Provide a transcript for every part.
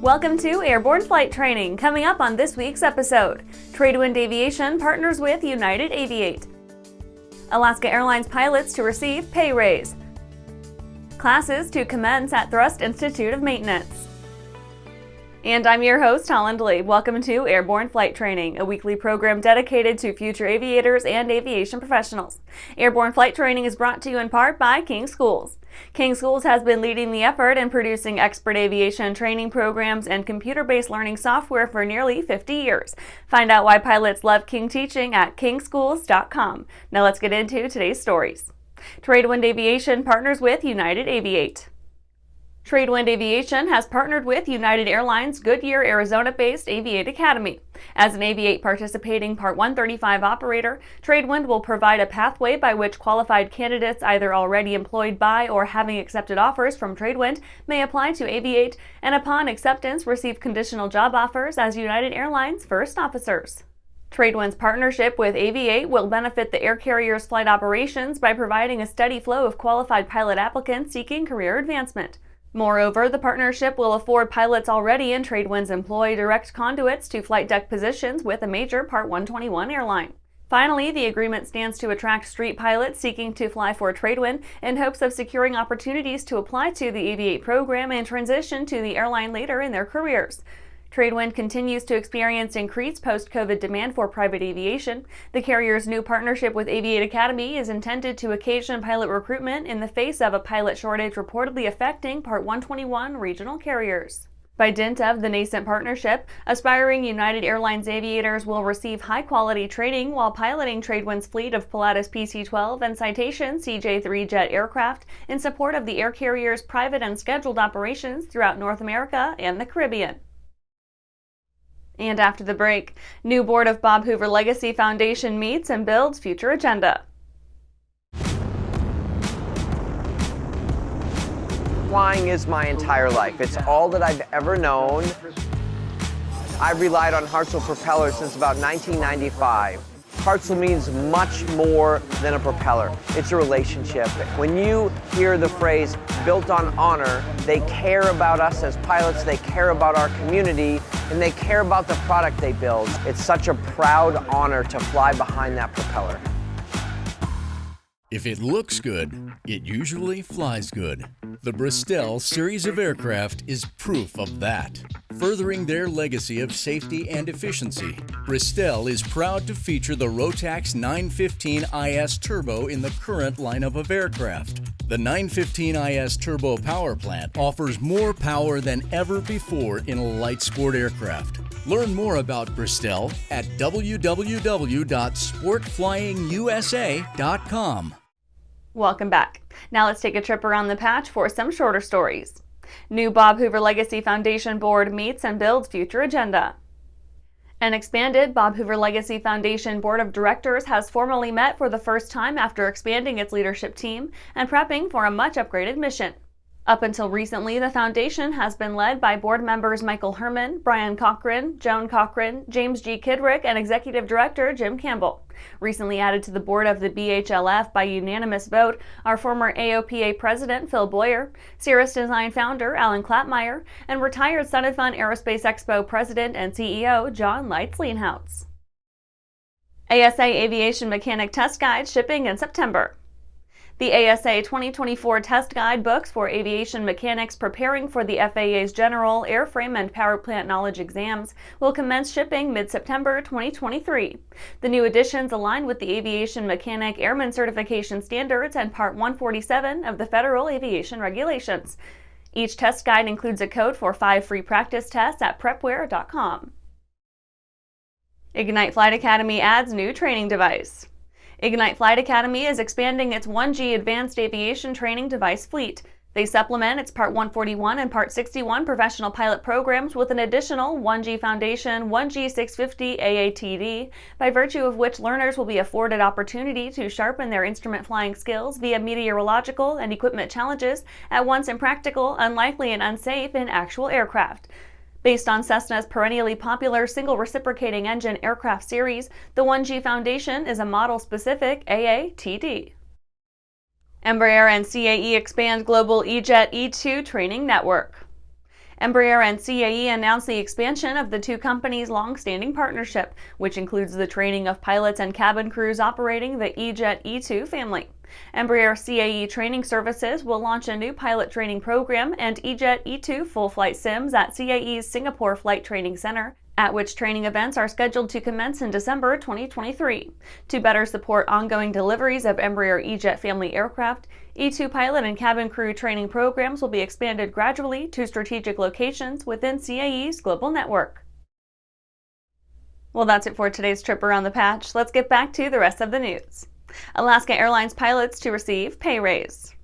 Welcome to Airborne Flight Training. Coming up on this week's episode, Tradewind Aviation partners with United Aviate. Alaska Airlines pilots to receive pay raise. Classes to commence at Thrust Institute of Maintenance. And I'm your host, Holland Lee. Welcome to Airborne Flight Training, a weekly program dedicated to future aviators and aviation professionals. Airborne Flight Training is brought to you in part by King Schools. King Schools has been leading the effort in producing expert aviation training programs and computer-based learning software for nearly 50 years. Find out why pilots love King teaching at kingschools.com. Now let's get into today's stories. Tradewind Aviation partners with United Aviate. Tradewind Aviation has partnered with United Airlines Goodyear, Arizona-based Aviate Academy. As an Aviate-participating Part 135 operator, Tradewind will provide a pathway by which qualified candidates either already employed by or having accepted offers from Tradewind may apply to Aviate and upon acceptance receive conditional job offers as United Airlines First Officers. Tradewind's partnership with Aviate will benefit the air carrier's flight operations by providing a steady flow of qualified pilot applicants seeking career advancement. Moreover, the partnership will afford pilots already in Tradewind's employ direct conduits to flight deck positions with a major Part 121 airline. Finally, the agreement stands to attract street pilots seeking to fly for Tradewind in hopes of securing opportunities to apply to the Aviate program and transition to the airline later in their careers. Tradewind continues to experience increased post-COVID demand for private aviation. The carrier's new partnership with Aviate Academy is intended to occasion pilot recruitment in the face of a pilot shortage reportedly affecting Part 121 regional carriers. By dint of the nascent partnership, aspiring United Airlines aviators will receive high-quality training while piloting Tradewind's fleet of Pilatus PC-12 and Citation CJ-3 jet aircraft in support of the air carrier's private and scheduled operations throughout North America and the Caribbean. And after the break, new board of Bob Hoover Legacy Foundation meets and builds future agenda. Flying is my entire life. It's all that I've ever known. I've relied on Hartzell propellers since about 1995. Hartzell means much more than a propeller. It's a relationship. When you hear the phrase built on honor, they care about us as pilots, they care about our community, and they care about the product they build. It's such a proud honor to fly behind that propeller. If it looks good, it usually flies good. The Bristol series of aircraft is proof of that. Furthering their legacy of safety and efficiency, Bristol is proud to feature the Rotax 915 IS Turbo in the current lineup of aircraft. The 915 IS Turbo Powerplant offers more power than ever before in a light sport aircraft. Learn more about Bristol at www.sportflyingusa.com. Welcome back. Now let's take a trip around the patch for some shorter stories. New Bob Hoover Legacy Foundation Board meets and builds future agenda. An expanded Bob Hoover Legacy Foundation Board of Directors has formally met for the first time after expanding its leadership team and prepping for a much upgraded mission. Up until recently, the foundation has been led by board members Michael Herman, Brian Cochran, Joan Cochran, James G. Kidrick, and Executive Director Jim Campbell. Recently added to the board of the BHLF by unanimous vote are former AOPA President Phil Boyer, Cirrus Design founder Alan Klappmeyer, and retired Sunifun Aerospace Expo President and CEO John Leitz-Leanhoutz. ASA Aviation Mechanic Test Guide shipping in September. The ASA 2024 Test Guide books for aviation mechanics preparing for the FAA's General Airframe and Powerplant Knowledge Exams will commence shipping mid-September 2023. The new editions align with the Aviation Mechanic Airman Certification Standards and Part 147 of the Federal Aviation Regulations. Each test guide includes a code for 5 free practice tests at prepware.com. Ignite Flight Academy adds new training device. Ignite Flight Academy is expanding its 1G advanced aviation training device fleet. They supplement its Part 141 and Part 61 professional pilot programs with an additional 1G Foundation 1G 650 AATD, by virtue of which learners will be afforded opportunity to sharpen their instrument flying skills via meteorological and equipment challenges at once impractical, unlikely, and unsafe in actual aircraft. Based on Cessna's perennially popular single reciprocating engine aircraft series, the 1G Foundation is a model-specific AATD. Embraer and CAE expand global E-Jet E2 training network. Embraer and CAE announced the expansion of the two companies' long-standing partnership, which includes the training of pilots and cabin crews operating the E-Jet E2 family. Embraer CAE Training Services will launch a new pilot training program and E-Jet E2 full flight sims at CAE's Singapore Flight Training Center, at which training events are scheduled to commence in December 2023. To better support ongoing deliveries of Embraer E-Jet family aircraft, E2 pilot and cabin crew training programs will be expanded gradually to strategic locations within CAE's global network. Well, that's it for today's trip around the patch. Let's get back to the rest of the news. Alaska Airlines pilots to receive pay raise.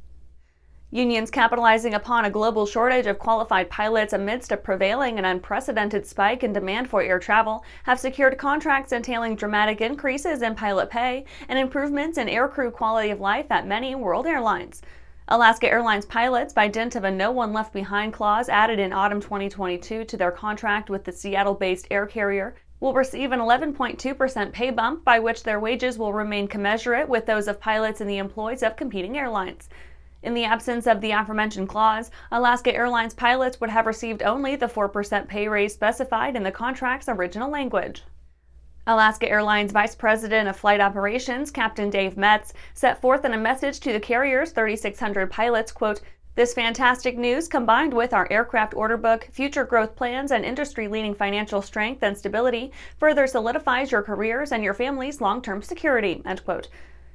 Unions capitalizing upon a global shortage of qualified pilots amidst a prevailing and unprecedented spike in demand for air travel have secured contracts entailing dramatic increases in pilot pay and improvements in aircrew quality of life at many world airlines. Alaska Airlines pilots, by dint of a no one left behind clause added in autumn 2022 to their contract with the Seattle-based air carrier, will receive an 11.2% pay bump by which their wages will remain commensurate with those of pilots in the employs of competing airlines. In the absence of the aforementioned clause, Alaska Airlines pilots would have received only the 4% pay raise specified in the contract's original language. Alaska Airlines Vice President of Flight Operations, Captain Dave Metz, set forth in a message to the carrier's 3,600 pilots, quote, "This fantastic news, combined with our aircraft order book, future growth plans, and industry-leading financial strength and stability, further solidifies your careers and your family's long-term security," end quote.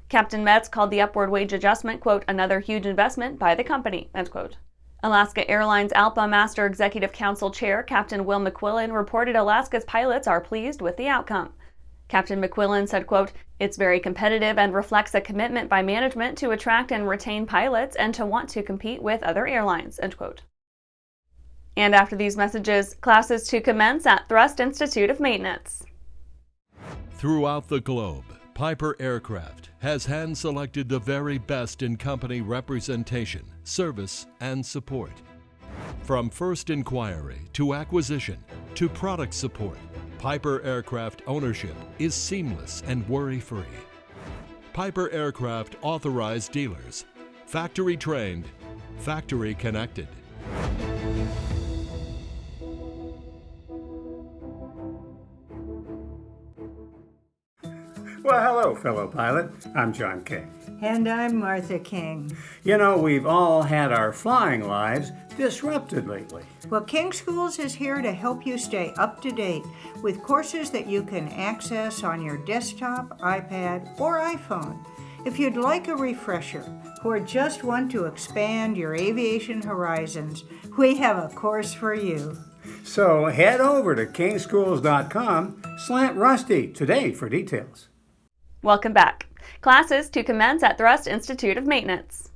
Captain Metz called the upward wage adjustment, quote, "another huge investment by the company," end quote. Alaska Airlines ALPA Master Executive Council Chair Captain Will McQuillan reported Alaska's pilots are pleased with the outcome. Captain McQuillan said, quote, "It's very competitive and reflects a commitment by management to attract and retain pilots and to want to compete with other airlines," end quote. And after these messages, classes to commence at Thrust Institute of Maintenance. Throughout the globe, Piper Aircraft has hand-selected the very best in company representation, service, and support. From first inquiry to acquisition to product support, Piper Aircraft ownership is seamless and worry-free. Piper Aircraft authorized dealers, factory trained, factory connected. Well, hello, fellow pilot. I'm John King. And I'm Martha King. You know, we've all had our flying lives disrupted lately. Well, King Schools is here to help you stay up to date with courses that you can access on your desktop, iPad, or iPhone. If you'd like a refresher or just want to expand your aviation horizons, we have a course for you. So head over to kingschools.com/Rusty today for details. Welcome back. Classes to commence at Thrust Institute of Maintenance.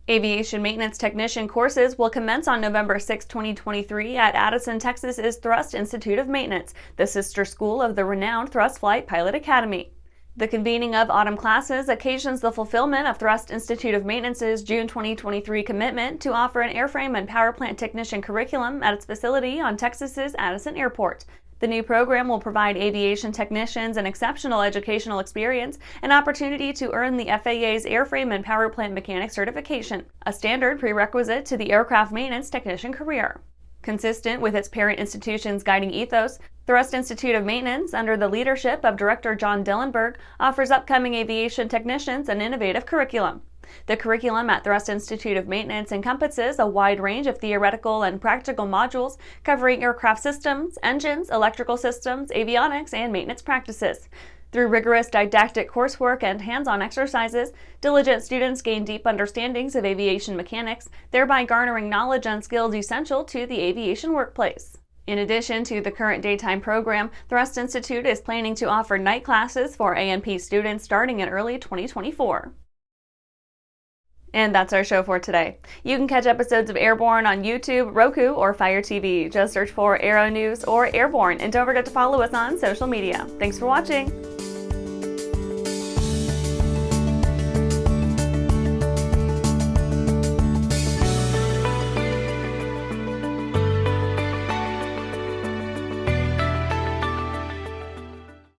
Aviation Maintenance Technician courses will commence on November 6, 2023 at Addison, Texas's Thrust Institute of Maintenance, the sister school of the renowned Thrust Flight Pilot Academy. The convening of autumn classes occasions the fulfillment of Thrust Institute of Maintenance's June 2023 commitment to offer an airframe and powerplant technician curriculum at its facility on Texas's Addison Airport. The new program will provide aviation technicians an exceptional educational experience and opportunity to earn the FAA's Airframe and Powerplant Mechanic certification, a standard prerequisite to the aircraft maintenance technician career. Consistent with its parent institution's guiding ethos, Thrust Institute of Maintenance, under the leadership of Director John Dillenberg, offers upcoming aviation technicians an innovative curriculum. The curriculum at Thrust Institute of Maintenance encompasses a wide range of theoretical and practical modules covering aircraft systems, engines, electrical systems, avionics, and maintenance practices. Through rigorous didactic coursework and hands-on exercises, diligent students gain deep understandings of aviation mechanics, thereby garnering knowledge and skills essential to the aviation workplace. In addition to the current daytime program, Thrust Institute is planning to offer night classes for A&P students starting in early 2024. And that's our show for today. You can catch episodes of Airborne on YouTube, Roku, or Fire TV. Just search for Aero-News or Airborne, and don't forget to follow us on social media. Thanks for watching!